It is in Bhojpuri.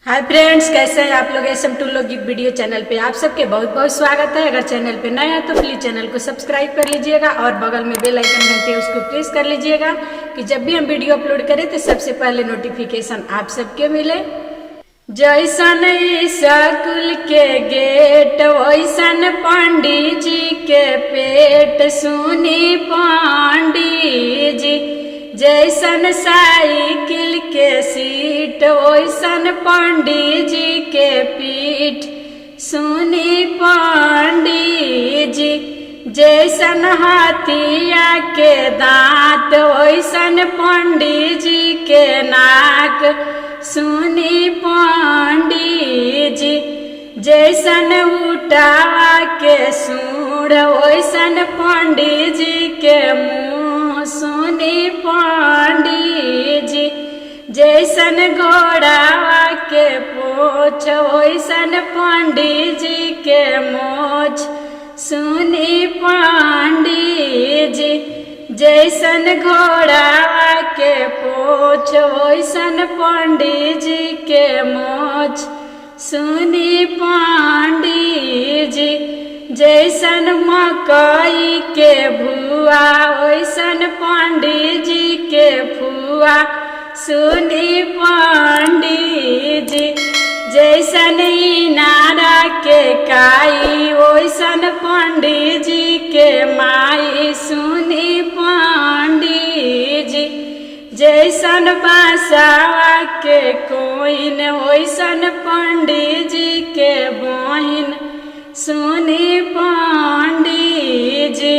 हाय फ्रेंड्स, कैसे हैं आप लोग। SM टू लौकिक वीडियो चैनल पे आप सबके बहुत बहुत स्वागत है। अगर चैनल पे नए हैं तो प्लीज चैनल को सब्सक्राइब कर लीजिएगा और बगल में बेल आइकन घंटे उसको प्रेस कर लीजिएगा कि जब भी हम वीडियो अपलोड करें तो सबसे पहले नोटिफिकेशन आप सबके मिले। जैसन स्कूल के गेट वैसन पंडित जी के पेट, सुनी पंडित जी। जैसन साइकिल के सीट वैसन पंडित जी के पीठ, सुनी पंडित जी। जैसन हाथिया के दांत वैसन पंडित जी के नाक, सुनी पंडित जी। जैसन उठावा के सूढ़ वैसन पंडित जी के मुँह, सुनी पंडित जी। जैसन घोड़ावा के पोछ वैसन पंडित जी के मोछ, सुनी पंडित जी। जैसन घोड़ावा के पोछ वैसन पंडित जी के मोछ, सुनी पंडित जी। जैसन मकई के भुआ वैसन पंडित जी के फुआ, सुनी पंडित जी। जैसन इनारा के काई वैसन पंडित जी के माई, सुनी पंडित जी। जैसन बासावा के कोइन वैसन पंडित जी के बहिन, सुनी पंडित जी।